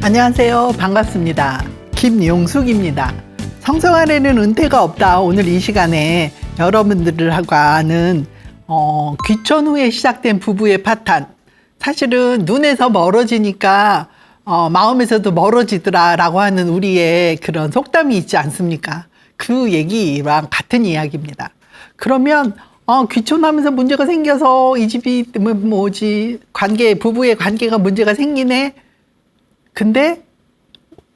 안녕하세요. 반갑습니다. 김용숙입니다. 성생활에는 은퇴가 없다. 오늘 이 시간에 여러분들과 하는 귀촌 후에 시작된 부부의 파탄. 사실은 눈에서 멀어지니까 마음에서도 멀어지더라 라고 하는 우리의 그런 속담이 있지 않습니까? 그 얘기랑 같은 이야기입니다. 그러면 귀촌하면서 문제가 생겨서 이 집이 부부의 관계가 문제가 생기네. 근데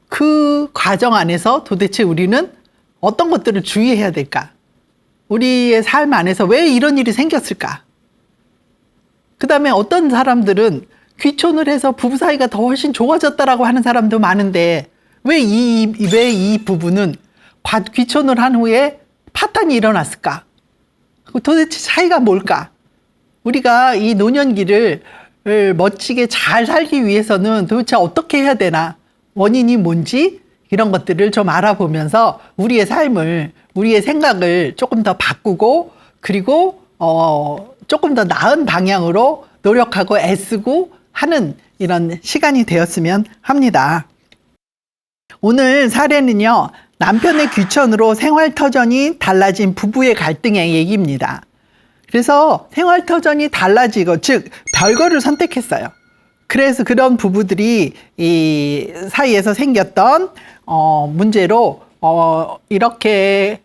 그 과정 안에서 도대체 우리는 어떤 것들을 주의해야 될까? 우리의 삶 안에서 왜 이런 일이 생겼을까? 그 다음에 어떤 사람들은 귀촌을 해서 부부 사이가 더 훨씬 좋아졌다라고 하는 사람도 많은데 왜 이 부부는 귀촌을 한 후에 파탄이 일어났을까? 도대체 차이가 뭘까? 우리가 이 노년기를 멋지게 잘 살기 위해서는 도대체 어떻게 해야 되나? 원인이 뭔지 이런 것들을 좀 알아보면서 우리의 삶을, 우리의 생각을 조금 더 바꾸고 그리고 조금 더 나은 방향으로 노력하고 애쓰고 하는 이런 시간이 되었으면 합니다. 오늘 사례는요, 남편의 귀촌으로 생활터전이 달라진 부부의 갈등의 얘기입니다. 그래서 생활터전이 달라지고, 즉 별거를 선택했어요. 그래서 그런 부부들이 이 사이에서 생겼던 문제로 이렇게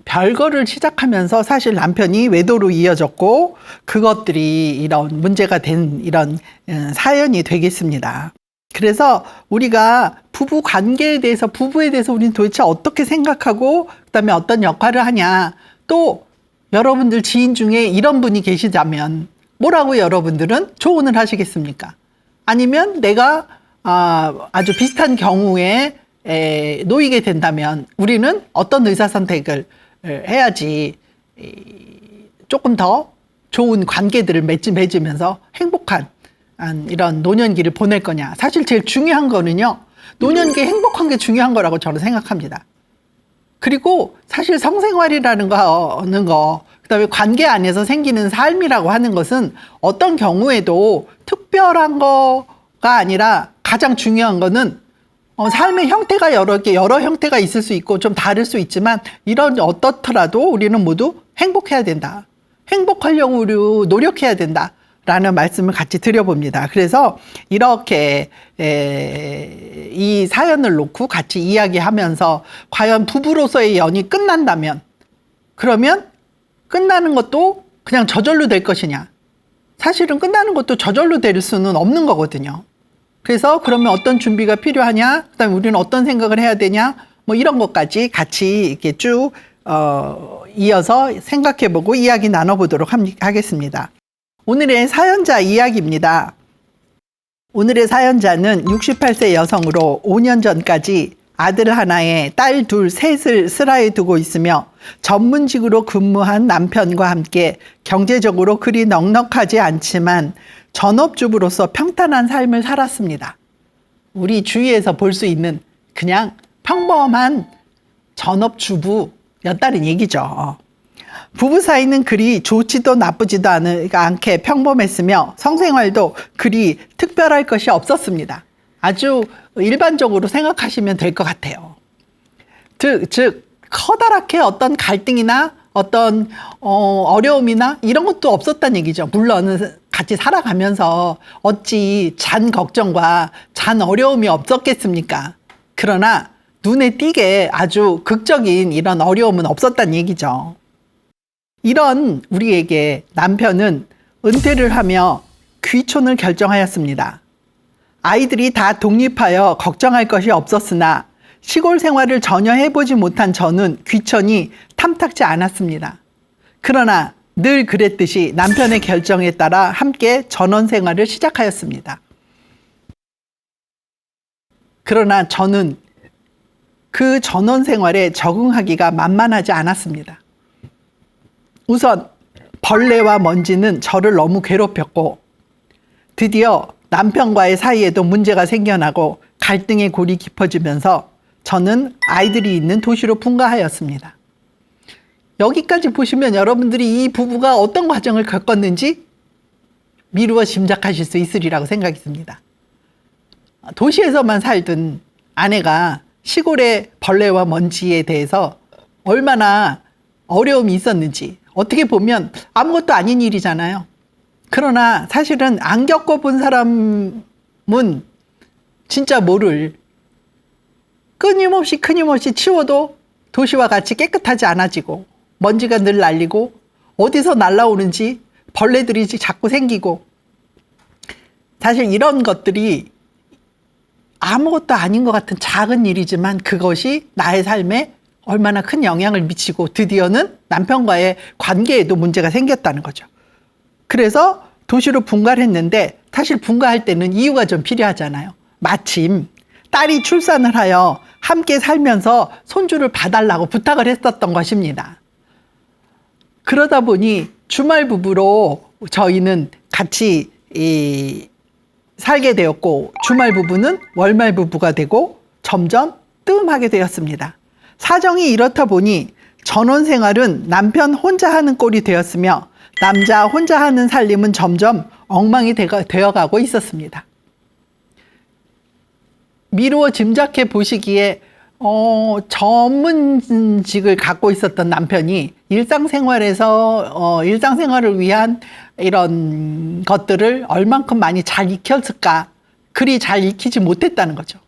별거를 시작하면서 사실 남편이 외도로 이어졌고 그것들이 이런 문제가 된 이런 사연이 되겠습니다. 그래서 우리가 부부 관계에 대해서, 부부에 대해서 우리는 도대체 어떻게 생각하고 그다음에 어떤 역할을 하냐. 또 여러분들 지인 중에 이런 분이 계시다면 뭐라고 여러분들은 조언을 하시겠습니까? 아니면 내가 아주 비슷한 경우에 놓이게 된다면 우리는 어떤 의사선택을 해야지 조금 더 좋은 관계들을 맺으면서 행복한 이런 노년기를 보낼 거냐. 사실 제일 중요한 거는요, 노년기에 행복한 게 중요한 거라고 저는 생각합니다. 그리고 사실 성생활이라는 거, 그다음에 관계 안에서 생기는 삶이라고 하는 것은 어떤 경우에도 특별한 거가 아니라 가장 중요한 거는 삶의 형태가 여러 형태가 있을 수 있고 좀 다를 수 있지만 이런 어떻더라도 우리는 모두 행복해야 된다. 행복하려고 우리 노력해야 된다. 라는 말씀을 같이 드려봅니다. 그래서 이렇게 이 사연을 놓고 같이 이야기하면서 과연 부부로서의 연이 끝난다면, 그러면 끝나는 것도 그냥 저절로 될 것이냐? 사실은 끝나는 것도 저절로 될 수는 없는 거거든요. 그래서 그러면 어떤 준비가 필요하냐? 그다음에 우리는 어떤 생각을 해야 되냐? 뭐 이런 것까지 같이 이렇게 쭉 이어서 생각해보고 이야기 나눠보도록 하겠습니다. 오늘의 사연자 이야기입니다. 오늘의 사연자는 68세 여성으로 5년 전까지 아들 하나에 딸 둘, 셋을 슬하에 두고 있으며 전문직으로 근무한 남편과 함께 경제적으로 그리 넉넉하지 않지만 전업주부로서 평탄한 삶을 살았습니다. 우리 주위에서 볼 수 있는 그냥 평범한 전업주부였다는 얘기죠. 부부 사이는 그리 좋지도 나쁘지도 않게 평범했으며 성생활도 그리 특별할 것이 없었습니다. 아주 일반적으로 생각하시면 될 것 같아요. 즉 커다랗게 어떤 갈등이나 어떤 어려움이나 이런 것도 없었다는 얘기죠. 물론 같이 살아가면서 어찌 잔 걱정과 잔 어려움이 없었겠습니까? 그러나 눈에 띄게 아주 극적인 이런 어려움은 없었다는 얘기죠. 이런 우리에게 남편은 은퇴를 하며 귀촌을 결정하였습니다. 아이들이 다 독립하여 걱정할 것이 없었으나 시골 생활을 전혀 해보지 못한 저는 귀촌이 탐탁지 않았습니다. 그러나 늘 그랬듯이 남편의 결정에 따라 함께 전원 생활을 시작하였습니다. 그러나 저는 그 전원 생활에 적응하기가 만만하지 않았습니다. 우선 벌레와 먼지는 저를 너무 괴롭혔고 드디어 남편과의 사이에도 문제가 생겨나고 갈등의 골이 깊어지면서 저는 아이들이 있는 도시로 분가하였습니다. 여기까지 보시면 여러분들이 이 부부가 어떤 과정을 겪었는지 미루어 짐작하실 수 있으리라고 생각이 듭니다. 도시에서만 살던 아내가 시골의 벌레와 먼지에 대해서 얼마나 어려움이 있었는지 어떻게 보면 아무것도 아닌 일이잖아요. 그러나 사실은 안 겪어본 사람은 진짜 모를, 끊임없이 치워도 도시와 같이 깨끗하지 않아지고 먼지가 늘 날리고 어디서 날라오는지 벌레들이 자꾸 생기고, 사실 이런 것들이 아무것도 아닌 것 같은 작은 일이지만 그것이 나의 삶에 얼마나 큰 영향을 미치고 드디어는 남편과의 관계에도 문제가 생겼다는 거죠. 그래서 도시로 분가를 했는데, 사실 분가할 때는 이유가 좀 필요하잖아요. 마침 딸이 출산을 하여 함께 살면서 손주를 봐달라고 부탁을 했었던 것입니다. 그러다 보니 주말 부부로 저희는 같이 살게 되었고, 주말 부부는 월말 부부가 되고 점점 뜸하게 되었습니다. 사정이 이렇다 보니 전원 생활은 남편 혼자 하는 꼴이 되었으며 남자 혼자 하는 살림은 점점 엉망이 되어가고 있었습니다. 미루어 짐작해 보시기에 전문직을 갖고 있었던 남편이 일상생활을 위한 이런 것들을 얼만큼 많이 잘 익혔을까? 그리 잘 익히지 못했다는 거죠.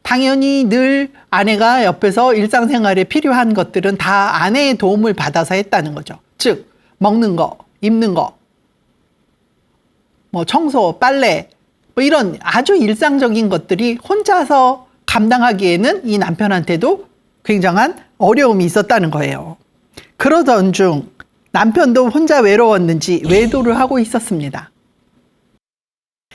당연히 늘 아내가 옆에서 일상생활에 필요한 것들은 다 아내의 도움을 받아서 했다는 거죠. 즉, 먹는 거, 입는 거, 뭐 청소, 빨래, 뭐 이런 아주 일상적인 것들이 혼자서 감당하기에는 이 남편한테도 굉장한 어려움이 있었다는 거예요. 그러던 중 남편도 혼자 외로웠는지 외도를 하고 있었습니다.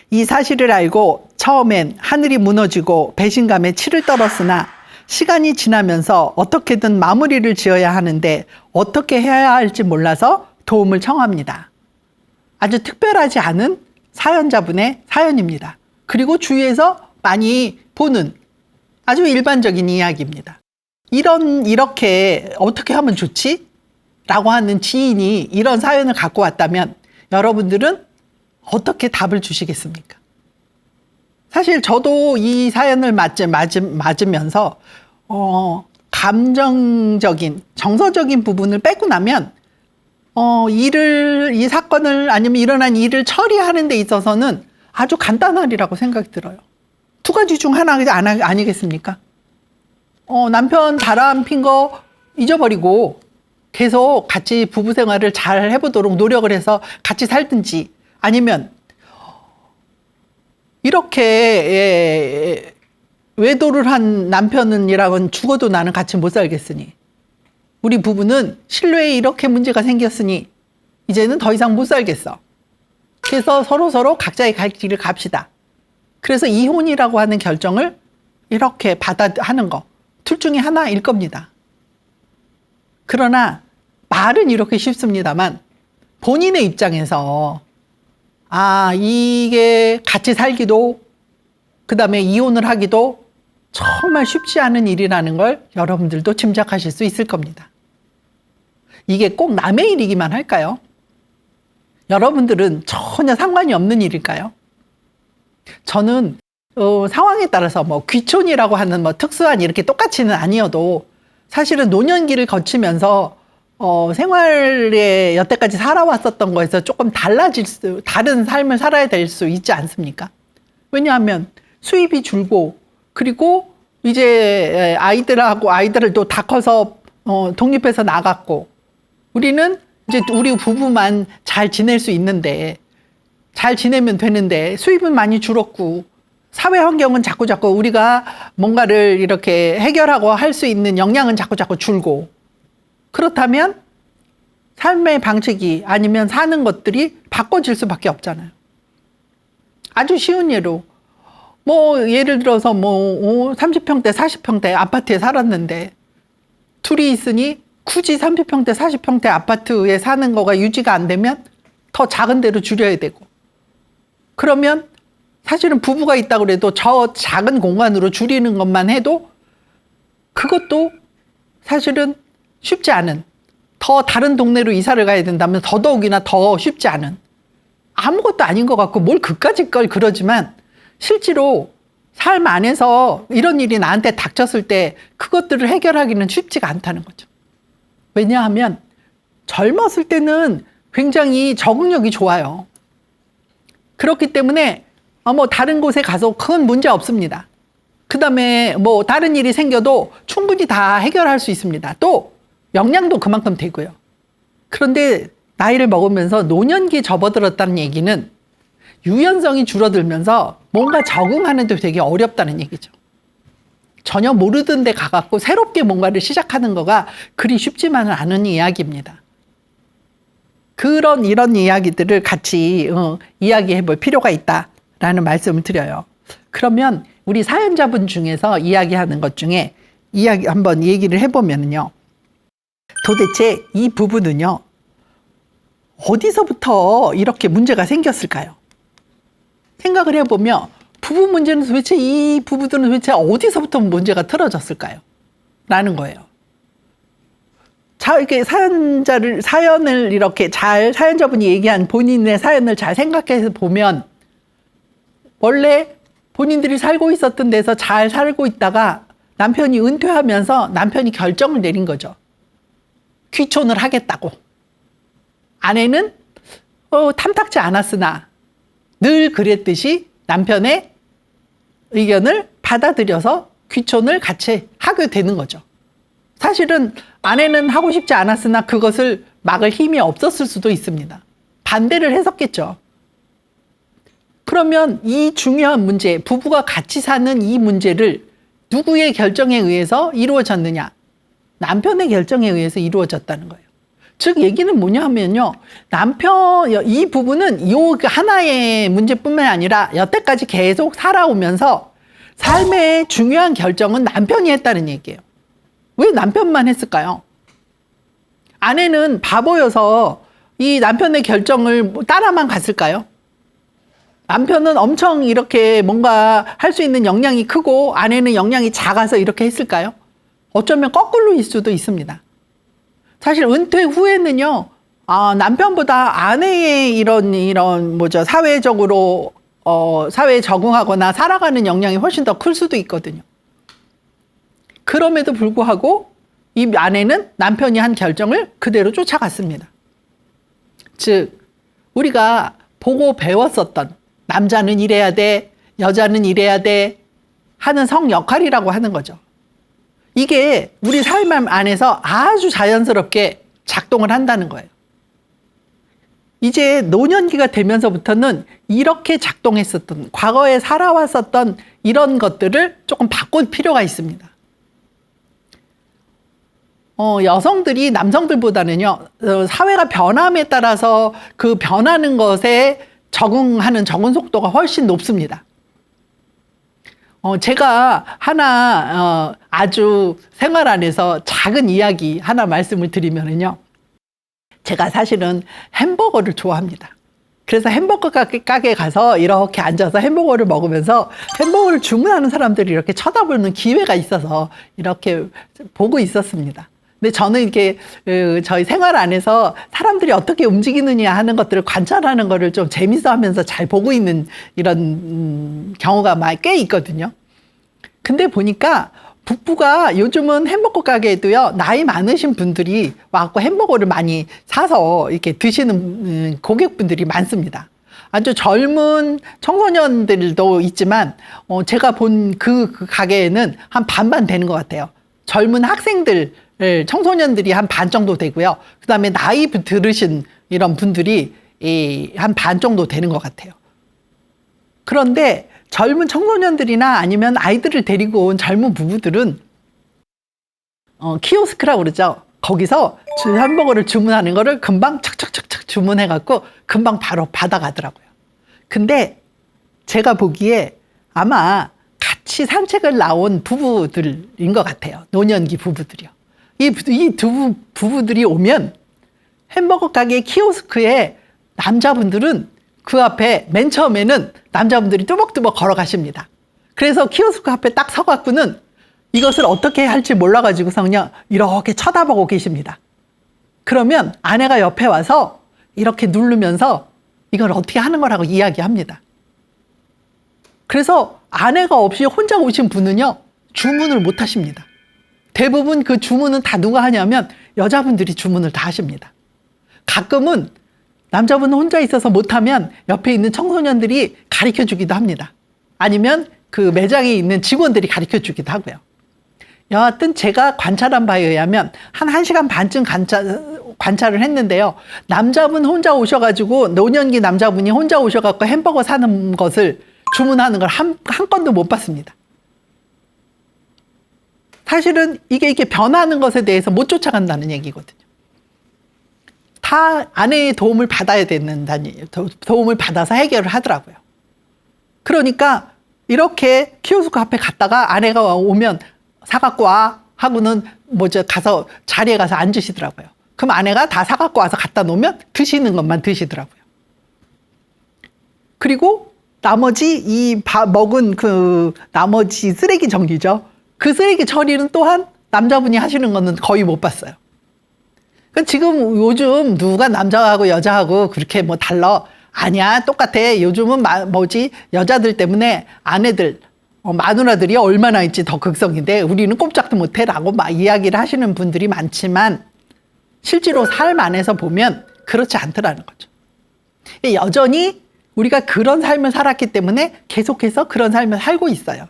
이 사실을 알고 처음엔 하늘이 무너지고 배신감에 치를 떨었으나 시간이 지나면서 어떻게든 마무리를 지어야 하는데 어떻게 해야 할지 몰라서 도움을 청합니다. 아주 특별하지 않은 사연자분의 사연입니다. 그리고 주위에서 많이 보는 아주 일반적인 이야기입니다. 이렇게 어떻게 하면 좋지? 라고 하는 지인이 이런 사연을 갖고 왔다면 여러분들은 어떻게 답을 주시겠습니까? 사실 저도 이 사연을 맞으면서 감정적인, 정서적인 부분을 빼고 나면 이 사건을 아니면 일어난 일을 처리하는 데 있어서는 아주 간단하리라고 생각이 들어요. 두 가지 중 하나 아니겠습니까? 남편 바람 핀 거 잊어버리고 계속 같이 부부 생활을 잘 해보도록 노력을 해서 같이 살든지, 아니면 이렇게 외도를 한 남편이랑은 죽어도 나는 같이 못 살겠으니, 우리 부부는 신뢰에 이렇게 문제가 생겼으니 이제는 더 이상 못 살겠어. 그래서 서로 각자의 갈 길을 갑시다. 그래서 이혼이라고 하는 결정을 이렇게 하는 거, 둘 중에 하나일 겁니다. 그러나 말은 이렇게 쉽습니다만 본인의 입장에서 이게 같이 살기도 그다음에 이혼을 하기도 정말 쉽지 않은 일이라는 걸 여러분들도 짐작하실 수 있을 겁니다. 이게 꼭 남의 일이기만 할까요? 여러분들은 전혀 상관이 없는 일일까요? 저는 상황에 따라서 뭐 귀촌이라고 하는 뭐 특수한 이렇게 똑같이는 아니어도 사실은 노년기를 거치면서 생활에 여태까지 살아왔었던 거에서 조금 다른 삶을 살아야 될 수 있지 않습니까? 왜냐하면 수입이 줄고, 그리고 이제 아이들도 다 커서 독립해서 나갔고, 우리는 이제 우리 부부만 잘 지낼 수 있는데, 잘 지내면 되는데 수입은 많이 줄었고 사회 환경은 자꾸 우리가 뭔가를 이렇게 해결하고 할 수 있는 역량은 자꾸 줄고, 그렇다면 삶의 방식이 아니면 사는 것들이 바꿔질 수밖에 없잖아요. 아주 쉬운 예로 예를 들어서 30평대 40평대 아파트에 살았는데 둘이 있으니 굳이 30평대 40평대 아파트에 사는 거가 유지가 안 되면 더 작은 데로 줄여야 되고, 그러면 사실은 부부가 있다고 해도 저 작은 공간으로 줄이는 것만 해도 그것도 사실은 쉽지 않은, 더 다른 동네로 이사를 가야 된다면 더더욱이나 더 쉽지 않은, 아무것도 아닌 것 같고 뭘 그까짓 걸 그러지만 실제로 삶 안에서 이런 일이 나한테 닥쳤을 때 그것들을 해결하기는 쉽지가 않다는 거죠. 왜냐하면 젊었을 때는 굉장히 적응력이 좋아요. 그렇기 때문에 뭐 다른 곳에 가서 큰 문제 없습니다. 그 다음에 뭐 다른 일이 생겨도 충분히 다 해결할 수 있습니다. 또 역량도 그만큼 되고요. 그런데 나이를 먹으면서 노년기에 접어들었다는 얘기는 유연성이 줄어들면서 뭔가 적응하는 데 되게 어렵다는 얘기죠. 전혀 모르던 데 가갖고 새롭게 뭔가를 시작하는 거가 그리 쉽지만은 않은 이야기입니다. 이런 이야기들을 같이 이야기해 볼 필요가 있다라는 말씀을 드려요. 그러면 우리 사연자분 중에서 이야기하는 것 중에 한번 얘기를 해보면요. 도대체 이 부부는요, 어디서부터 이렇게 문제가 생겼을까요? 생각을 해보면 부부 문제는 도대체 이 부부들은 도대체 어디서부터 문제가 틀어졌을까요? 라는 거예요. 자, 이렇게 사연을 이렇게 사연자분이 얘기한 본인의 사연을 잘 생각해서 보면 원래 본인들이 살고 있었던 데서 잘 살고 있다가 남편이 은퇴하면서 남편이 결정을 내린 거죠. 귀촌을 하겠다고. 아내는 탐탁지 않았으나 늘 그랬듯이 남편의 의견을 받아들여서 귀촌을 같이 하게 되는 거죠. 사실은 아내는 하고 싶지 않았으나 그것을 막을 힘이 없었을 수도 있습니다. 반대를 했었겠죠. 그러면 이 중요한 문제, 부부가 같이 사는 이 문제를 누구의 결정에 의해서 이루어졌느냐? 남편의 결정에 의해서 이루어졌다는 거예요. 즉 얘기는 뭐냐 하면요. 이 부부는 이 하나의 문제뿐만 아니라 여태까지 계속 살아오면서 삶의 중요한 결정은 남편이 했다는 얘기예요. 왜 남편만 했을까요? 아내는 바보여서 이 남편의 결정을 따라만 갔을까요? 남편은 엄청 이렇게 뭔가 할 수 있는 역량이 크고 아내는 역량이 작아서 이렇게 했을까요? 어쩌면 거꾸로일 수도 있습니다. 사실 은퇴 후에는요, 남편보다 아내의 사회적으로, 사회에 적응하거나 살아가는 역량이 훨씬 더 클 수도 있거든요. 그럼에도 불구하고 이 아내는 남편이 한 결정을 그대로 쫓아갔습니다. 즉, 우리가 보고 배웠었던 남자는 이래야 돼, 여자는 이래야 돼 하는 성 역할이라고 하는 거죠. 이게 우리 삶 안에서 아주 자연스럽게 작동을 한다는 거예요. 이제 노년기가 되면서부터는 이렇게 작동했었던, 과거에 살아왔었던 이런 것들을 조금 바꿀 필요가 있습니다. 여성들이 남성들보다는요, 사회가 변함에 따라서 그 변하는 것에 적응 속도가 훨씬 높습니다. 제가 하나, 아주 생활 안에서 작은 이야기 하나 말씀을 드리면요. 제가 사실은 햄버거를 좋아합니다. 그래서 햄버거 가게 가서 이렇게 앉아서 햄버거를 먹으면서 햄버거를 주문하는 사람들이 이렇게 쳐다보는 기회가 있어서 이렇게 보고 있었습니다. 근데 저는 이렇게 저희 생활 안에서 사람들이 어떻게 움직이느냐 하는 것들을 관찰하는 거를 좀 재밌어 하면서 잘 보고 있는 이런 경우가 꽤 있거든요. 근데 보니까 북부가 요즘은 햄버거 가게에도요, 나이 많으신 분들이 와서 햄버거를 많이 사서 이렇게 드시는 고객분들이 많습니다. 아주 젊은 청소년들도 있지만, 제가 본 그 가게에는 한 반반 되는 것 같아요. 젊은 학생들, 청소년들이 한 반 정도 되고요. 그 다음에 나이 들으신 이런 분들이 한 반 정도 되는 것 같아요. 그런데 젊은 청소년들이나 아니면 아이들을 데리고 온 젊은 부부들은 키오스크라고 그러죠. 거기서 햄버거를 주문하는 거를 금방 착착착착 주문해갖고 금방 바로 받아가더라고요. 근데 제가 보기에 아마 같이 산책을 나온 부부들인 것 같아요. 노년기 부부들이요. 이 두 부부들이 오면 햄버거 가게 키오스크에 남자분들은 그 앞에 맨 처음에는 남자분들이 뚜벅뚜벅 걸어가십니다. 그래서 키오스크 앞에 딱 서갖고는 이것을 어떻게 할지 몰라가지고서 그냥 이렇게 쳐다보고 계십니다. 그러면 아내가 옆에 와서 이렇게 누르면서 이걸 어떻게 하는 거라고 이야기합니다. 그래서 아내가 없이 혼자 오신 분은요, 주문을 못 하십니다. 대부분 그 주문은 다 누가 하냐면 여자분들이 주문을 다 하십니다. 가끔은 남자분 혼자 있어서 못하면 옆에 있는 청소년들이 가르쳐 주기도 합니다. 아니면 그 매장에 있는 직원들이 가르쳐 주기도 하고요. 여하튼 제가 관찰한 바에 의하면 한 1시간 반쯤 관찰을 했는데요. 남자분 혼자 오셔가지고, 노년기 남자분이 혼자 오셔갖고 햄버거 사는 것을 주문하는 걸 한 건도 못 봤습니다. 사실은 이게 변하는 것에 대해서 못 쫓아간다는 얘기거든요. 다 아내의 도움을 받아야 된다는, 도움을 받아서 해결을 하더라고요. 그러니까 이렇게 키오스크 앞에 갔다가 아내가 오면 사갖고 와 하고는 가서 자리에 가서 앉으시더라고요. 그럼 아내가 다 사갖고 와서 갖다 놓으면 드시는 것만 드시더라고요. 그리고 나머지 먹은 그 나머지 쓰레기 정리죠. 그 쓰레기 처리는 또한 남자분이 하시는 거는 거의 못 봤어요. 그러니까 지금 요즘 누가 남자하고 여자하고 그렇게 달라? 아니야, 똑같아. 요즘은 여자들 때문에 아내들, 마누라들이 얼마나 있지 더 극성인데 우리는 꼼짝도 못해라고 이야기를 하시는 분들이 많지만 실제로 삶 안에서 보면 그렇지 않더라는 거죠. 여전히 우리가 그런 삶을 살았기 때문에 계속해서 그런 삶을 살고 있어요.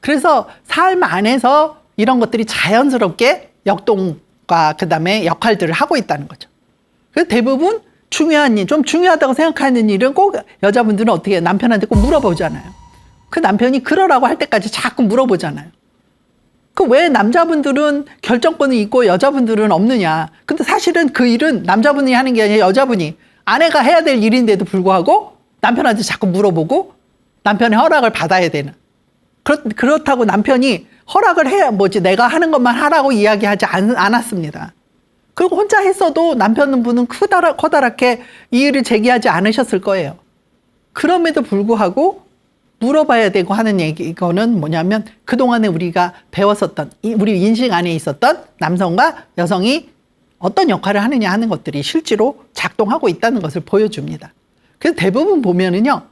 그래서 삶 안에서 이런 것들이 자연스럽게 역동과 그다음에 역할들을 하고 있다는 거죠. 그래서 대부분 중요한 일, 좀 중요하다고 생각하는 일은 꼭 여자분들은 어떻게 남편한테 꼭 물어보잖아요. 그 남편이 그러라고 할 때까지 자꾸 물어보잖아요. 그 왜 남자분들은 결정권이 있고 여자분들은 없느냐. 근데 사실은 그 일은 남자분이 하는 게 아니라 여자분이, 아내가 해야 될 일인데도 불구하고 남편한테 자꾸 물어보고 남편의 허락을 받아야 되는. 그렇다고 남편이 허락을 해야 내가 하는 것만 하라고 이야기하지 않았습니다. 그리고 혼자 했어도 남편분은 커다랗게 이의를 제기하지 않으셨을 거예요. 그럼에도 불구하고 물어봐야 되고 하는 이거는 뭐냐면 그동안에 우리가 배웠었던, 우리 인식 안에 있었던 남성과 여성이 어떤 역할을 하느냐 하는 것들이 실제로 작동하고 있다는 것을 보여줍니다. 그래서 대부분 보면은요,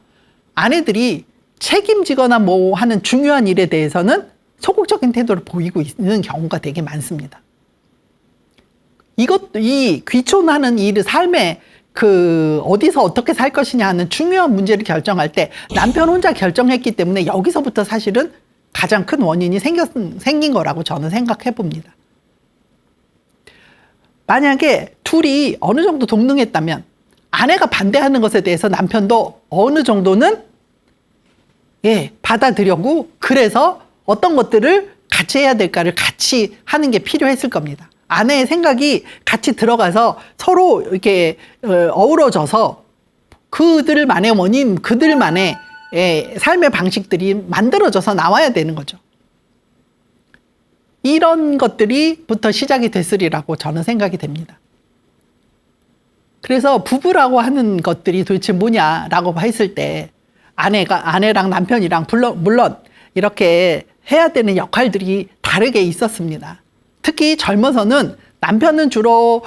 아내들이 책임지거나 하는 중요한 일에 대해서는 소극적인 태도를 보이고 있는 경우가 되게 많습니다. 이 귀촌하는 일을 삶에 어디서 어떻게 살 것이냐 하는 중요한 문제를 결정할 때 남편 혼자 결정했기 때문에 여기서부터 사실은 가장 큰 원인이 생긴 거라고 저는 생각해 봅니다. 만약에 둘이 어느 정도 동등했다면 아내가 반대하는 것에 대해서 남편도 어느 정도는 받아들여고, 그래서 어떤 것들을 같이 해야 될까를 같이 하는 게 필요했을 겁니다. 아내의 생각이 같이 들어가서 서로 이렇게 어우러져서 그들만의 원인, 그들만의 삶의 방식들이 만들어져서 나와야 되는 거죠. 이런 것들이부터 시작이 됐으리라고 저는 생각이 됩니다. 그래서 부부라고 하는 것들이 도대체 뭐냐라고 했을 때 아내랑 남편이랑 물론 이렇게 해야 되는 역할들이 다르게 있었습니다. 특히 젊어서는 남편은 주로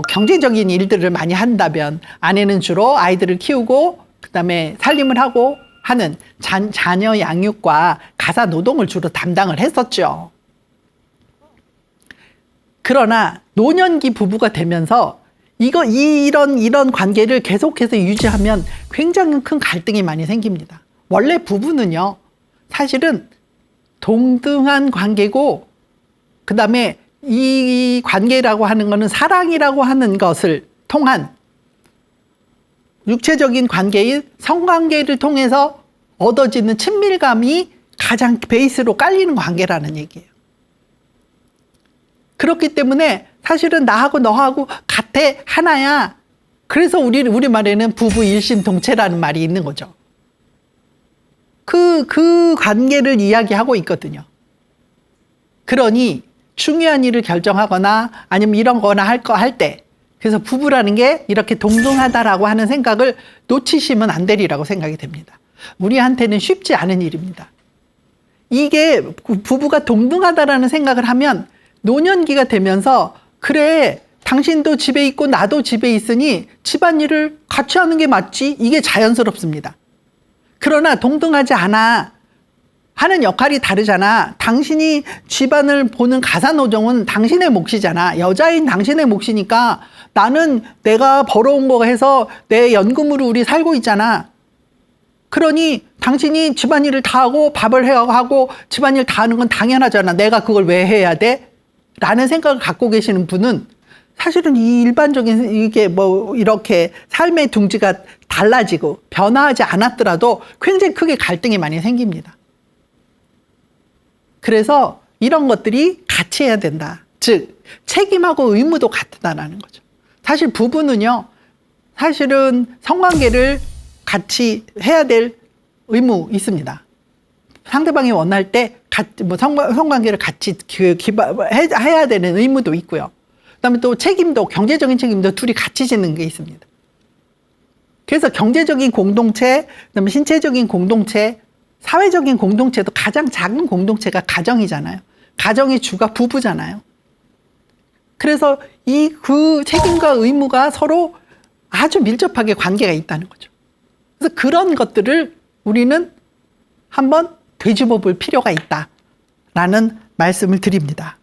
경제적인 일들을 많이 한다면 아내는 주로 아이들을 키우고 그다음에 살림을 하고 하는 자녀 양육과 가사 노동을 주로 담당을 했었죠. 그러나 노년기 부부가 되면서 이런 관계를 계속해서 유지하면 굉장히 큰 갈등이 많이 생깁니다. 원래 부부는요, 사실은 동등한 관계고, 그 다음에 이 관계라고 하는 거는 사랑이라고 하는 것을 통한 육체적인 관계인 성관계를 통해서 얻어지는 친밀감이 가장 베이스로 깔리는 관계라는 얘기예요. 그렇기 때문에 사실은 나하고 너하고 같아, 하나야. 그래서 우리 말에는 부부 일심동체라는 말이 있는 거죠. 그 관계를 이야기하고 있거든요. 그러니 중요한 일을 결정하거나 아니면 이런 거나 할 때, 그래서 부부라는 게 이렇게 동등하다라고 하는 생각을 놓치시면 안 되리라고 생각이 됩니다. 우리한테는 쉽지 않은 일입니다. 이게 부부가 동등하다라는 생각을 하면 노년기가 되면서, 그래, 당신도 집에 있고 나도 집에 있으니 집안일을 같이 하는 게 맞지? 이게 자연스럽습니다. 그러나 동등하지 않아 하는 역할이 다르잖아. 당신이 집안을 보는 가사노정은 당신의 몫이잖아. 여자인 당신의 몫이니까 나는 내가 벌어온 거 해서 내 연금으로 우리 살고 있잖아. 그러니 당신이 집안일을 다 하고 밥을 하고 집안일 다 하는 건 당연하잖아. 내가 그걸 왜 해야 돼? 라는 생각을 갖고 계시는 분은 사실은 이 일반적인 이게 뭐 이렇게 삶의 둥지가 달라지고 변화하지 않았더라도 굉장히 크게 갈등이 많이 생깁니다. 그래서 이런 것들이 같이 해야 된다. 즉 책임하고 의무도 같다라는 거죠. 사실 부부는요. 사실은 성관계를 같이 해야 될 의무 있습니다. 상대방이 원할 때 뭐 성관계를 같이 해야 되는 의무도 있고요. 그다음에 또 책임도 경제적인 책임도 둘이 같이 지는 게 있습니다. 그래서 경제적인 공동체, 그다음에 신체적인 공동체, 사회적인 공동체도 가장 작은 공동체가 가정이잖아요. 가정의 주가 부부잖아요. 그래서 그 책임과 의무가 서로 아주 밀접하게 관계가 있다는 거죠. 그래서 그런 것들을 우리는 한번 되짚어 볼 필요가 있다라는 말씀을 드립니다.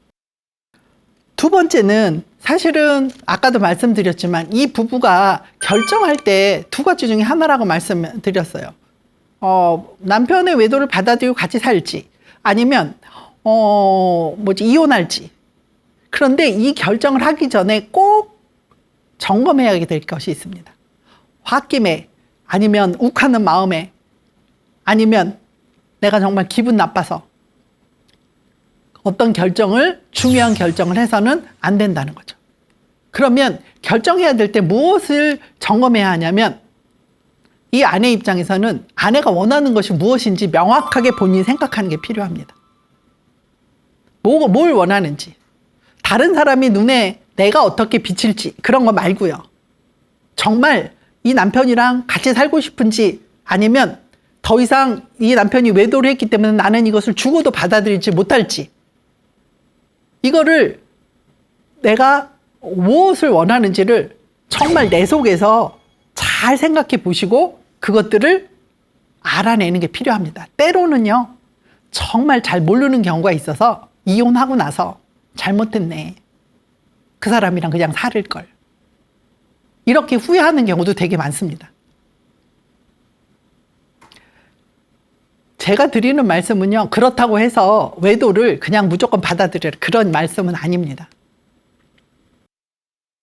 두 번째는 사실은 아까도 말씀드렸지만 이 부부가 결정할 때 두 가지 중에 하나라고 말씀드렸어요. 남편의 외도를 받아들이고 같이 살지 아니면 이혼할지. 그런데 이 결정을 하기 전에 꼭 점검해야 될 것이 있습니다. 홧김에 아니면 욱하는 마음에 아니면 내가 정말 기분 나빠서 어떤 중요한 결정을 해서는 안 된다는 거죠. 그러면 결정해야 될 때 무엇을 점검해야 하냐면 이 아내 입장에서는 아내가 원하는 것이 무엇인지 명확하게 본인이 생각하는 게 필요합니다. 뭘 원하는지. 다른 사람이 눈에 내가 어떻게 비칠지 그런 거 말고요. 정말 이 남편이랑 같이 살고 싶은지 아니면 더 이상 이 남편이 외도를 했기 때문에 나는 이것을 죽어도 받아들이지 못할지 이거를 내가 무엇을 원하는지를 정말 내 속에서 잘 생각해 보시고 그것들을 알아내는 게 필요합니다. 때로는요 정말 잘 모르는 경우가 있어서 이혼하고 나서 잘못했네. 그 사람이랑 그냥 살을 걸. 이렇게 후회하는 경우도 되게 많습니다. 제가 드리는 말씀은요. 그렇다고 해서 외도를 그냥 무조건 받아들여라. 그런 말씀은 아닙니다.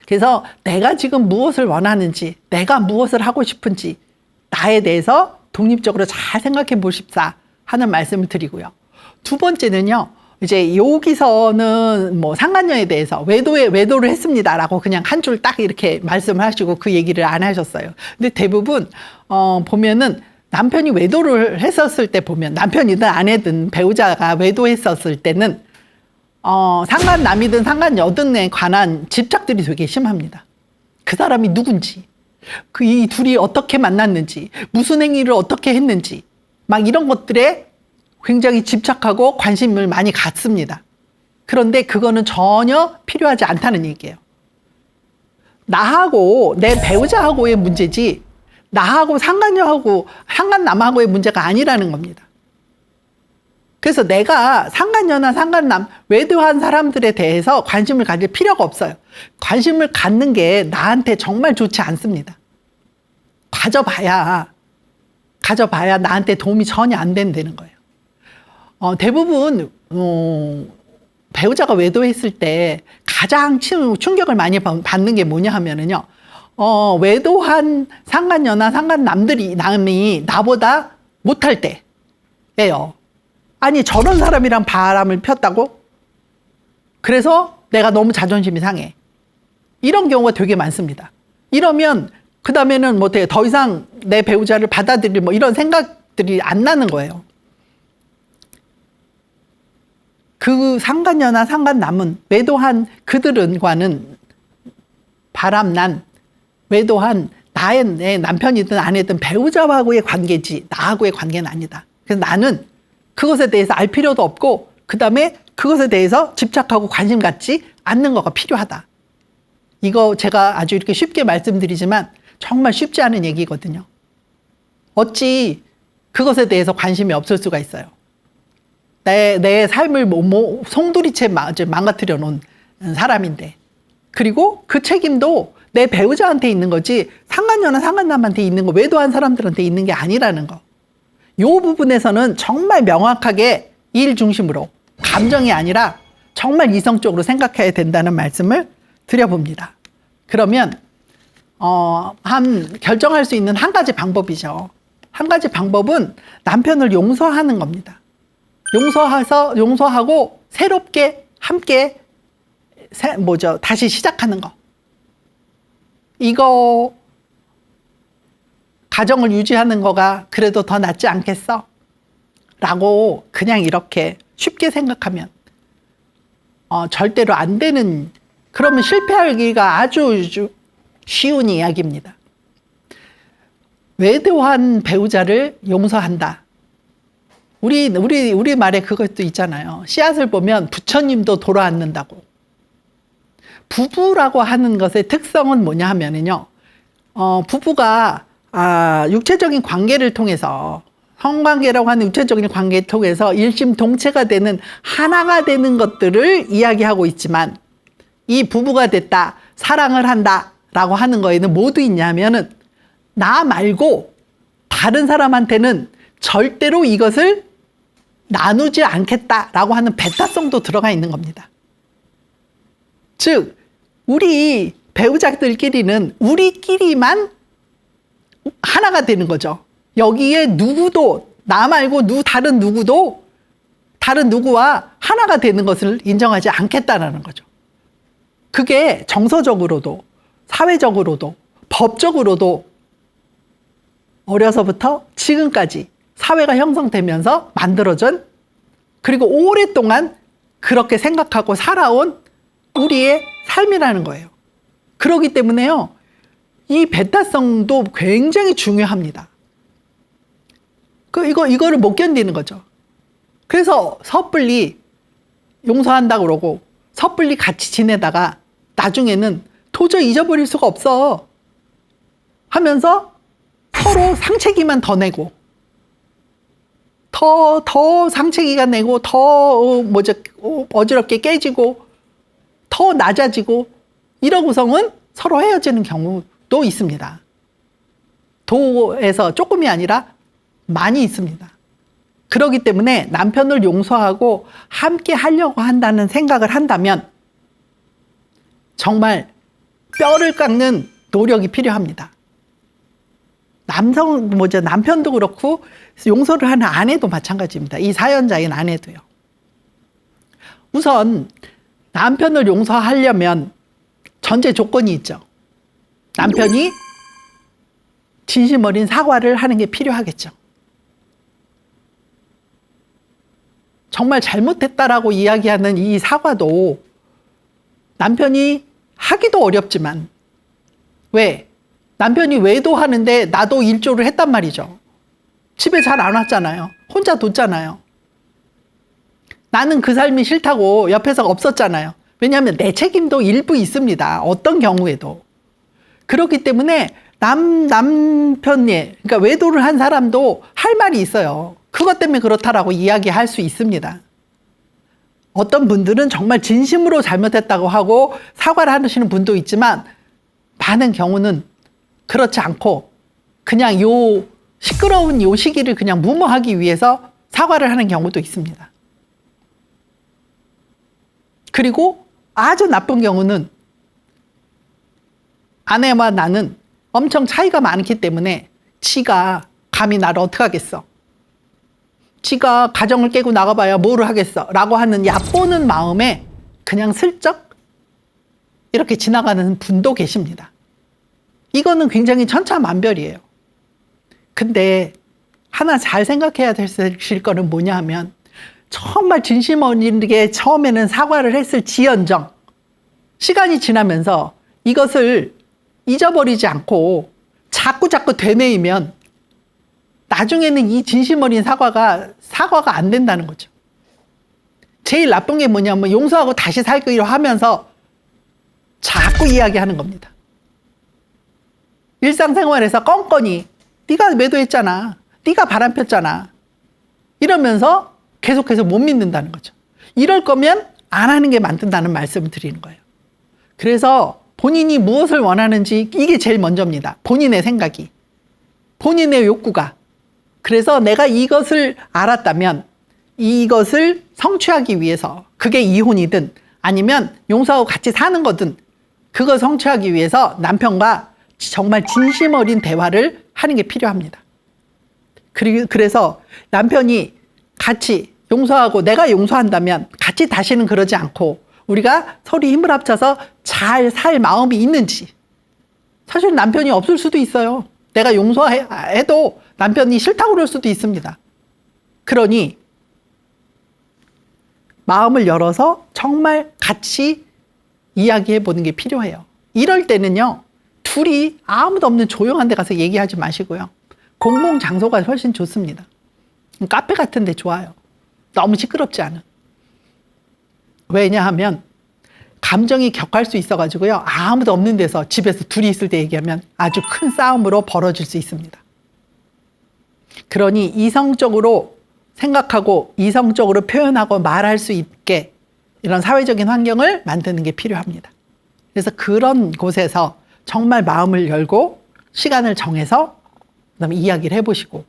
그래서 내가 지금 무엇을 원하는지 내가 무엇을 하고 싶은지 나에 대해서 독립적으로 잘 생각해 보십사 하는 말씀을 드리고요. 두 번째는요. 이제 여기서는 뭐 상간녀에 대해서 외도를 했습니다라고 그냥 한 줄 딱 이렇게 말씀을 하시고 그 얘기를 안 하셨어요. 근데 대부분 보면은 남편이 외도를 했었을 때 보면 남편이든 아내든 배우자가 외도했었을 때는 상간남이든 상간여든에 관한 집착들이 되게 심합니다. 그 사람이 누군지, 이 둘이 어떻게 만났는지, 무슨 행위를 어떻게 했는지 막 이런 것들에 굉장히 집착하고 관심을 많이 갖습니다. 그런데 그거는 전혀 필요하지 않다는 얘기예요. 나하고 내 배우자하고의 문제지 나하고 상간남하고의 문제가 아니라는 겁니다. 그래서 내가 상간녀나 상간남 외도한 사람들에 대해서 관심을 가질 필요가 없어요. 관심을 갖는 게 나한테 정말 좋지 않습니다. 가져봐야 나한테 도움이 전혀 안 된다는 거예요. 대부분 배우자가 외도했을 때 가장 충격을 많이 받는 게 뭐냐 하면은요. 외도한 상간녀나 상간남이 나보다 못할 때예요. 아니 저런 사람이랑 바람을 폈다고? 그래서 내가 너무 자존심이 상해. 이런 경우가 되게 많습니다. 이러면 그 다음에는 뭐 더 이상 내 배우자를 받아들일 뭐 이런 생각들이 안 나는 거예요. 그 상간녀나 상간남은 외도한 그들과는 바람난 외도한 내 남편이든 아내든 배우자하고의 관계지 나하고의 관계는 아니다. 그래서 나는 그것에 대해서 알 필요도 없고 그 다음에 그것에 대해서 집착하고 관심 갖지 않는 거가 필요하다. 이거 제가 아주 이렇게 쉽게 말씀드리지만 정말 쉽지 않은 얘기거든요. 어찌 그것에 대해서 관심이 없을 수가 있어요. 내 삶을 송두리째 망가뜨려 놓은 사람인데, 그리고 그 책임도 내 배우자한테 있는 거지 상간녀나 상간남한테 있는 거, 외도한 사람들한테 있는 게 아니라는 거. 요 부분에서는 정말 명확하게 일 중심으로, 감정이 아니라 정말 이성적으로 생각해야 된다는 말씀을 드려봅니다. 그러면 결정할 수 있는 한 가지 방법이죠. 한 가지 방법은 남편을 용서하는 겁니다. 용서하고 새롭게 함께 다시 시작하는 거. 이거 가정을 유지하는 거가 그래도 더 낫지 않겠어? 라고 그냥 이렇게 쉽게 생각하면 절대로 안 되는, 그러면 실패하기가 아주 쉬운 이야기입니다. 외도한 배우자를 용서한다. 우리 말에 그것도 있잖아요. 씨앗을 보면 부처님도 돌아앉는다고. 부부라고 하는 것의 특성은 뭐냐 하면은요, 부부가 육체적인 관계를 통해서, 성관계라고 하는 육체적인 관계를 통해서 일심동체가 되는, 하나가 되는 것들을 이야기하고 있지만, 이 부부가 됐다, 사랑을 한다 라고 하는 거에는 뭐도 있냐면은, 나 말고 다른 사람한테는 절대로 이것을 나누지 않겠다라고 하는 배타성도 들어가 있는 겁니다. 즉, 우리 배우자들끼리는 우리끼리만 하나가 되는 거죠. 여기에 누구도, 나 말고 다른 누구도 다른 누구와 하나가 되는 것을 인정하지 않겠다라는 거죠. 그게 정서적으로도, 사회적으로도, 법적으로도 어려서부터 지금까지 사회가 형성되면서 만들어진, 그리고 오랫동안 그렇게 생각하고 살아온 우리의 삶이라는 거예요. 그렇기 때문에요, 이 배타성도 굉장히 중요합니다. 이거를 못 견디는 거죠. 그래서 섣불리 용서한다고 그러고 섣불리 같이 지내다가 나중에는 도저히 잊어버릴 수가 없어 하면서 서로 상처기만 더 내고, 더 상처기가 내고, 더 어지럽게 깨지고, 더 낮아지고, 이러고서는 서로 헤어지는 경우도 있습니다. 도에서 조금이 아니라 많이 있습니다. 그렇기 때문에 남편을 용서하고 함께 하려고 한다는 생각을 한다면 정말 뼈를 깎는 노력이 필요합니다. 남편도 그렇고 용서를 하는 아내도 마찬가지입니다. 이 사연자인 아내도요. 우선 남편을 용서하려면 전제 조건이 있죠. 남편이 진심 어린 사과를 하는 게 필요하겠죠. 정말 잘못했다라고 이야기하는 이 사과도 남편이 하기도 어렵지만, 왜? 남편이 외도하는데 나도 일조를 했단 말이죠. 집에 잘 안 왔잖아요. 혼자 뒀잖아요. 나는 그 삶이 싫다고 옆에서 없었잖아요. 왜냐하면 내 책임도 일부 있습니다. 어떤 경우에도. 그렇기 때문에 남편이, 그러니까 외도를 한 사람도 할 말이 있어요. 그것 때문에 그렇다라고 이야기할 수 있습니다. 어떤 분들은 정말 진심으로 잘못했다고 하고 사과를 하시는 분도 있지만, 많은 경우는 그렇지 않고 그냥 시끄러운 요 시기를 그냥 무모하기 위해서 사과를 하는 경우도 있습니다. 그리고 아주 나쁜 경우는 아내와 나는 엄청 차이가 많기 때문에 지가 감히 나를 어떡하겠어, 지가 가정을 깨고 나가봐야 뭐를 하겠어 라고 하는 얕보는 마음에 그냥 슬쩍 이렇게 지나가는 분도 계십니다. 이거는 굉장히 천차만별이에요. 근데 하나 잘 생각해야 되실 거는 뭐냐 하면, 정말 진심 어리게 처음에는 사과를 했을지언정 시간이 지나면서 이것을 잊어버리지 않고 자꾸 되뇌이면 나중에는 이 진심 어린 사과가 안 된다는 거죠. 제일 나쁜 게 뭐냐면 용서하고 다시 살기로 하면서 자꾸 이야기하는 겁니다. 일상생활에서 껌껌이 네가 외도했잖아, 네가 바람 폈잖아. 이러면서 계속해서 못 믿는다는 거죠. 이럴 거면 안 하는 게 맞는다는 말씀을 드리는 거예요. 그래서 본인이 무엇을 원하는지 이게 제일 먼저입니다. 본인의 생각이. 본인의 욕구가. 그래서 내가 이것을 알았다면 이것을 성취하기 위해서 그게 이혼이든 아니면 용서하고 같이 사는 거든 그걸 성취하기 위해서 남편과 정말 진심 어린 대화를 하는 게 필요합니다. 그래서 남편이 같이 용서하고 내가 용서한다면 같이 다시는 그러지 않고 우리가 서로 힘을 합쳐서 잘 살 마음이 있는지. 사실 남편이 없을 수도 있어요. 내가 용서해도 남편이 싫다고 그럴 수도 있습니다. 그러니 마음을 열어서 정말 같이 이야기해 보는 게 필요해요. 이럴 때는요, 둘이 아무도 없는 조용한 데 가서 얘기하지 마시고요. 공공 장소가 훨씬 좋습니다. 카페 같은 데 좋아요. 너무 시끄럽지 않은. 왜냐하면 감정이 격할 수 있어가지고요. 아무도 없는 데서 집에서 둘이 있을 때 얘기하면 아주 큰 싸움으로 벌어질 수 있습니다. 그러니 이성적으로 생각하고 이성적으로 표현하고 말할 수 있게 이런 사회적인 환경을 만드는 게 필요합니다. 그래서 그런 곳에서 정말 마음을 열고 시간을 정해서 그다음에 이야기를 해보시고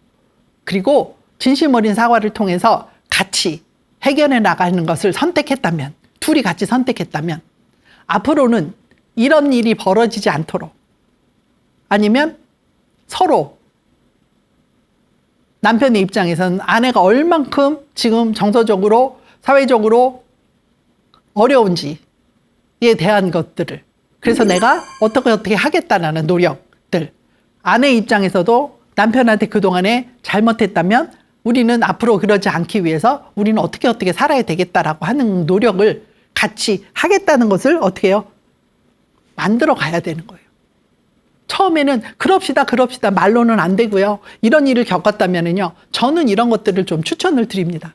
그리고 진심 어린 사과를 통해서 같이 해결해 나가는 것을 선택했다면 둘이 같이 선택했다면 앞으로는 이런 일이 벌어지지 않도록 아니면 서로 남편의 입장에서는 아내가 얼만큼 지금 정서적으로 사회적으로 어려운지에 대한 것들을 그래서 내가 어떻게 하겠다라는 노력들 아내 입장에서도 남편한테 그동안에 잘못했다면 우리는 앞으로 그러지 않기 위해서 우리는 어떻게 살아야 되겠다라고 하는 노력을 같이 하겠다는 것을 어떻게 해요? 만들어 가야 되는 거예요. 처음에는 그럽시다 말로는 안 되고요. 이런 일을 겪었다면은요. 저는 이런 것들을 좀 추천을 드립니다.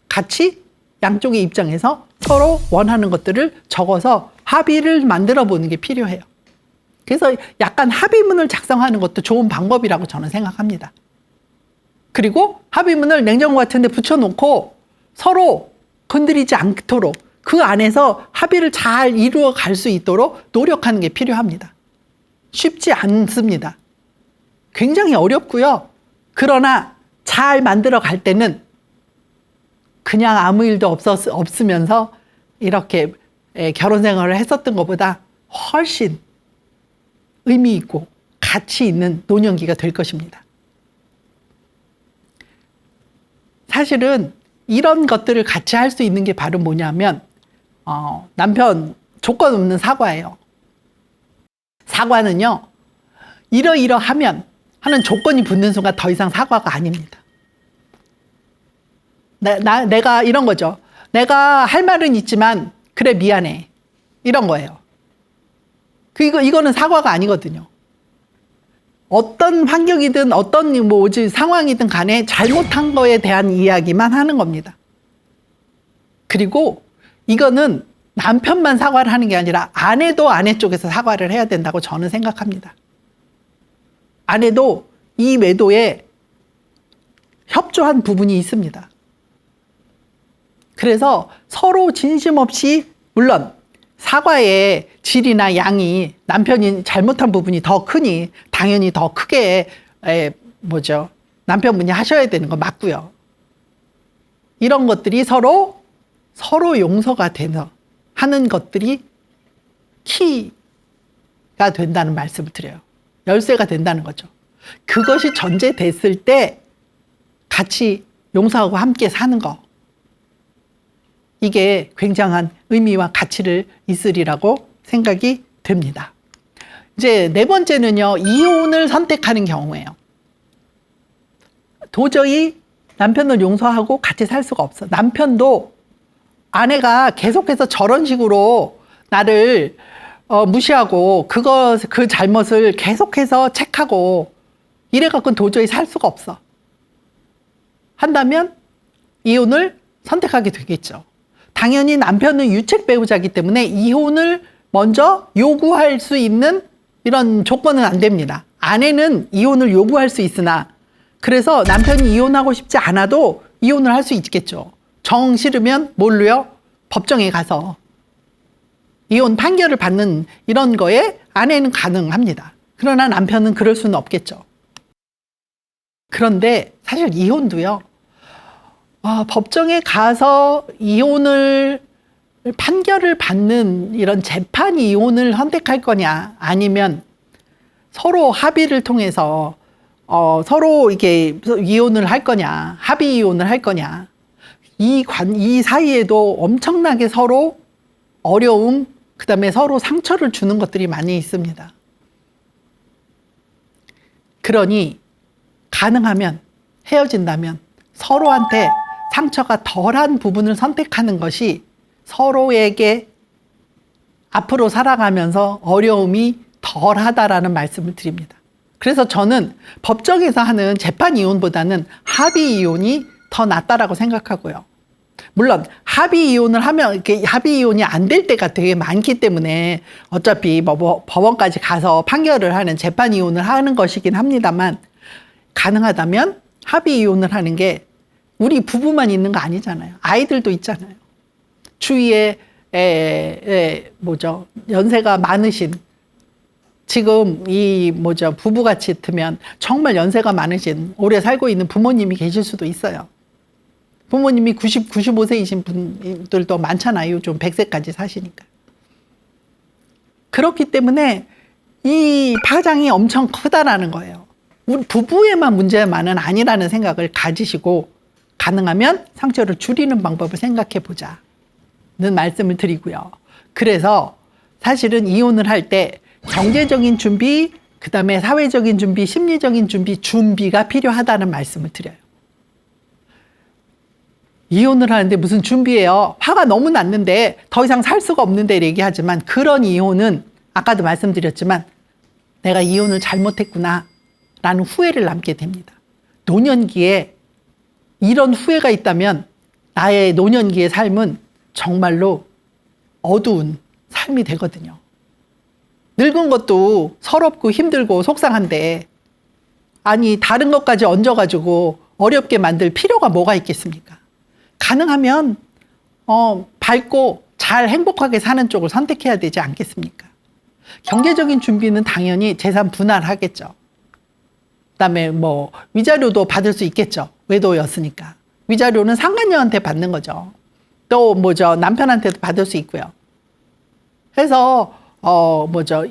같이 양쪽의 입장에서 서로 원하는 것들을 적어서 합의를 만들어 보는 게 필요해요. 그래서 약간 합의문을 작성하는 것도 좋은 방법이라고 저는 생각합니다. 그리고 합의문을 냉장고 같은 데 붙여놓고 서로 건드리지 않도록 그 안에서 합의를 잘 이루어 갈 수 있도록 노력하는 게 필요합니다. 쉽지 않습니다. 굉장히 어렵고요. 그러나 잘 만들어 갈 때는 그냥 아무 일도 없으면서 이렇게 결혼 생활을 했었던 것보다 훨씬 의미 있고 가치 있는 노년기가 될 것입니다. 사실은 이런 것들을 같이 할 수 있는 게 바로 뭐냐면 남편 조건 없는 사과예요. 사과는요. 이러이러하면 하는 조건이 붙는 순간 더 이상 사과가 아닙니다. 내가 이런 거죠. 내가 할 말은 있지만 그래 미안해. 이런 거예요. 이거는 사과가 아니거든요. 어떤 환경이든 어떤 상황이든 간에 잘못한 거에 대한 이야기만 하는 겁니다. 그리고 이거는 남편만 사과를 하는 게 아니라 아내도 아내 쪽에서 사과를 해야 된다고 저는 생각합니다. 아내도 이 외도에 협조한 부분이 있습니다. 그래서 서로 진심 없이 물론 사과의 질이나 양이 남편이 잘못한 부분이 더 크니 당연히 더 크게 남편분이 하셔야 되는 거 맞고요. 이런 것들이 서로 용서가 돼서 하는 것들이 키가 된다는 말씀을 드려요. 열쇠가 된다는 거죠. 그것이 전제됐을 때 같이 용서하고 함께 사는 거. 이게 굉장한 의미와 가치를 있으리라고 생각이 듭니다. 이제 네 번째는요. 이혼을 선택하는 경우예요. 도저히 남편을 용서하고 같이 살 수가 없어. 남편도 아내가 계속해서 저런 식으로 나를 무시하고 그 잘못을 계속해서 체크하고 이래갖고는 도저히 살 수가 없어. 한다면 이혼을 선택하게 되겠죠. 당연히 남편은 유책 배우자이기 때문에 이혼을 먼저 요구할 수 있는 이런 조건은 안 됩니다. 아내는 이혼을 요구할 수 있으나 그래서 남편이 이혼하고 싶지 않아도 이혼을 할 수 있겠죠. 정 싫으면 뭘로요? 법정에 가서 이혼 판결을 받는 이런 거에 아내는 가능합니다. 그러나 남편은 그럴 수는 없겠죠. 그런데 사실 이혼도요. 법정에 가서 이혼을 판결을 받는 이런 재판 이혼을 선택할 거냐, 아니면 서로 합의를 통해서 서로 이게 이혼을 할 거냐, 합의 이혼을 할 거냐, 이 사이에도 엄청나게 서로 어려움, 그다음에 서로 상처를 주는 것들이 많이 있습니다. 그러니 가능하면, 헤어진다면 서로한테 상처가 덜한 부분을 선택하는 것이 서로에게 앞으로 살아가면서 어려움이 덜하다라는 말씀을 드립니다. 그래서 저는 법정에서 하는 재판 이혼보다는 합의 이혼이 더 낫다라고 생각하고요. 물론 합의 이혼을 하면 이렇게 합의 이혼이 안 될 때가 되게 많기 때문에 어차피 뭐 법원까지 가서 판결을 하는 재판 이혼을 하는 것이긴 합니다만, 가능하다면 합의 이혼을 하는 게 우리 부부만 있는 거 아니잖아요. 아이들도 있잖아요. 주위에 연세가 많으신, 지금 부부같이 있으면 정말 연세가 많으신, 오래 살고 있는 부모님이 계실 수도 있어요. 부모님이 95세이신 분들도 많잖아요. 좀 100세까지 사시니까. 그렇기 때문에 이 파장이 엄청 크다라는 거예요. 우리 부부에만 문제만은 아니라는 생각을 가지시고, 가능하면 상처를 줄이는 방법을 생각해 보자는 말씀을 드리고요. 그래서 사실은 이혼을 할 때 경제적인 준비, 그 다음에 사회적인 준비, 심리적인 준비가 필요하다는 말씀을 드려요. 이혼을 하는데 무슨 준비예요? 화가 너무 났는데 더 이상 살 수가 없는데 얘기하지만, 그런 이혼은 아까도 말씀드렸지만 내가 이혼을 잘못했구나 라는 후회를 남게 됩니다. 노년기에 이런 후회가 있다면 나의 노년기의 삶은 정말로 어두운 삶이 되거든요. 늙은 것도 서럽고 힘들고 속상한데, 아니 다른 것까지 얹어가지고 어렵게 만들 필요가 뭐가 있겠습니까? 가능하면 밝고 잘 행복하게 사는 쪽을 선택해야 되지 않겠습니까? 경제적인 준비는 당연히 재산 분할하겠죠. 그다음에 위자료도 받을 수 있겠죠. 외도였으니까. 위자료는 상간녀한테 받는 거죠. 또 남편한테도 받을 수 있고요. 해서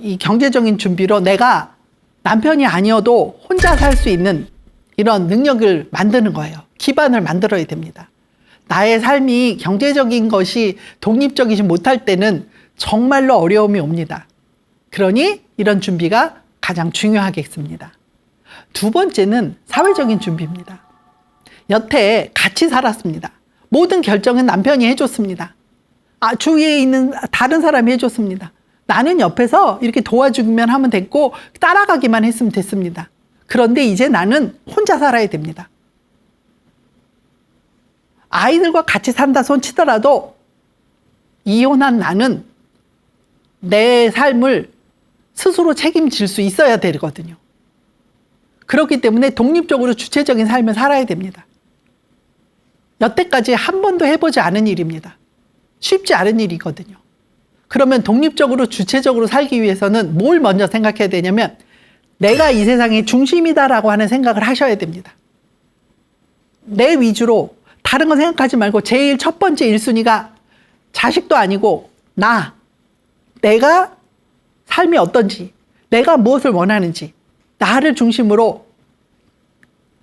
이 경제적인 준비로 내가 남편이 아니어도 혼자 살 수 있는 이런 능력을 만드는 거예요. 기반을 만들어야 됩니다. 나의 삶이 경제적인 것이 독립적이지 못할 때는 정말로 어려움이 옵니다. 그러니 이런 준비가 가장 중요하겠습니다. 두 번째는 사회적인 준비입니다. 여태 같이 살았습니다. 모든 결정은 남편이 해줬습니다. 주위에 있는 다른 사람이 해줬습니다. 나는 옆에서 이렇게 도와주기만 하면 됐고 따라가기만 했으면 됐습니다. 그런데 이제 나는 혼자 살아야 됩니다. 아이들과 같이 산다 손 치더라도 이혼한 나는 내 삶을 스스로 책임질 수 있어야 되거든요. 그렇기 때문에 독립적으로 주체적인 삶을 살아야 됩니다. 여태까지 한 번도 해보지 않은 일입니다. 쉽지 않은 일이거든요. 그러면 독립적으로 주체적으로 살기 위해서는 뭘 먼저 생각해야 되냐면, 내가 이 세상의 중심이다라고 하는 생각을 하셔야 됩니다. 내 위주로 다른 거 생각하지 말고 제일 첫 번째 1순위가 자식도 아니고 내가 삶이 어떤지, 내가 무엇을 원하는지, 나를 중심으로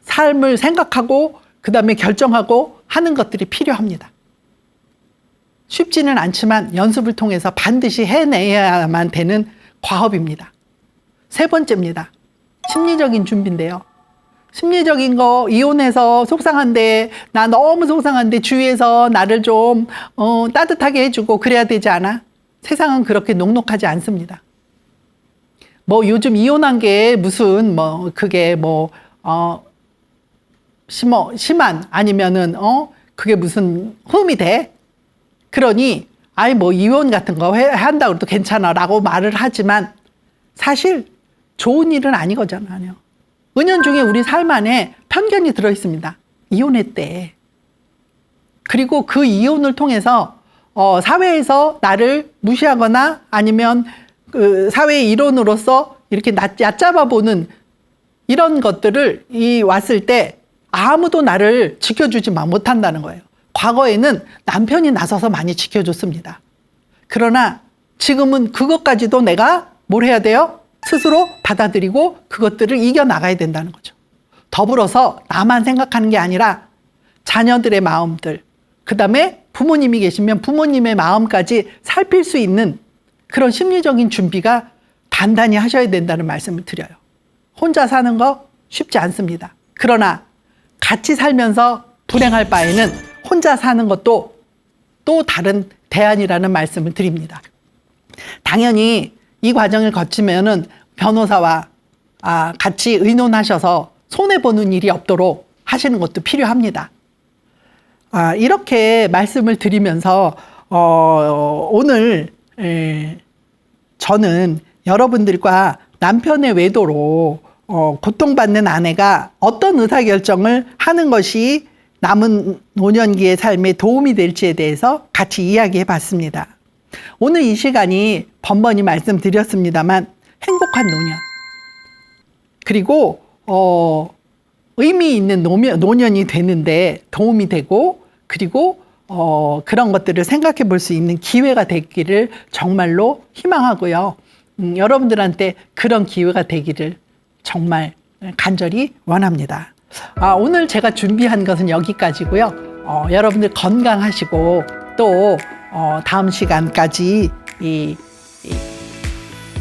삶을 생각하고 그 다음에 결정하고 하는 것들이 필요합니다. 쉽지는 않지만 연습을 통해서 반드시 해내야만 되는 과업입니다. 세 번째입니다. 심리적인 준비인데요. 심리적인 거, 이혼해서 속상한데, 나 너무 속상한데 주위에서 나를 좀 따뜻하게 해주고 그래야 되지 않아? 세상은 그렇게 녹록하지 않습니다. 요즘 이혼한 게 무슨 그게 심한, 아니면은 그게 무슨 흠이 돼? 그러니 이혼 같은 거 한다고 해도 괜찮아 라고 말을 하지만 사실 좋은 일은 아니거든요. 은연중에 우리 삶 안에 편견이 들어 있습니다. 이혼했대. 그리고 그 이혼을 통해서 사회에서 나를 무시하거나 아니면 그 사회의 일원으로서 이렇게 얕잡아 보는 이런 것들을 왔을 때 아무도 나를 지켜주지 못한다는 거예요. 과거에는 남편이 나서서 많이 지켜줬습니다. 그러나 지금은 그것까지도 내가 뭘 해야 돼요? 스스로 받아들이고 그것들을 이겨나가야 된다는 거죠. 더불어서 나만 생각하는 게 아니라 자녀들의 마음들, 그 다음에 부모님이 계시면 부모님의 마음까지 살필 수 있는 그런 심리적인 준비가 단단히 하셔야 된다는 말씀을 드려요. 혼자 사는 거 쉽지 않습니다. 그러나 같이 살면서 불행할 바에는 혼자 사는 것도 또 다른 대안이라는 말씀을 드립니다. 당연히 이 과정을 거치면은 변호사와 같이 의논하셔서 손해보는 일이 없도록 하시는 것도 필요합니다. 이렇게 말씀을 드리면서 오늘 저는 여러분들과 남편의 외도로 고통받는 아내가 어떤 의사결정을 하는 것이 남은 노년기의 삶에 도움이 될지에 대해서 같이 이야기해 봤습니다. 오늘 이 시간이 번번이 말씀드렸습니다만 행복한 노년, 그리고 의미 있는 노년이 되는데 도움이 되고, 그리고 그런 것들을 생각해 볼 수 있는 기회가 되기를 정말로 희망하고요. 여러분들한테 그런 기회가 되기를 정말 간절히 원합니다. 오늘 제가 준비한 것은 여기까지고요. 여러분들 건강하시고 또 다음 시간까지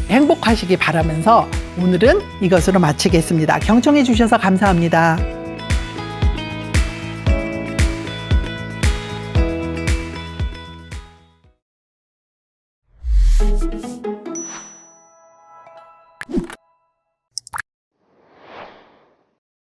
행복하시기 바라면서 오늘은 이것으로 마치겠습니다. 경청해 주셔서 감사합니다.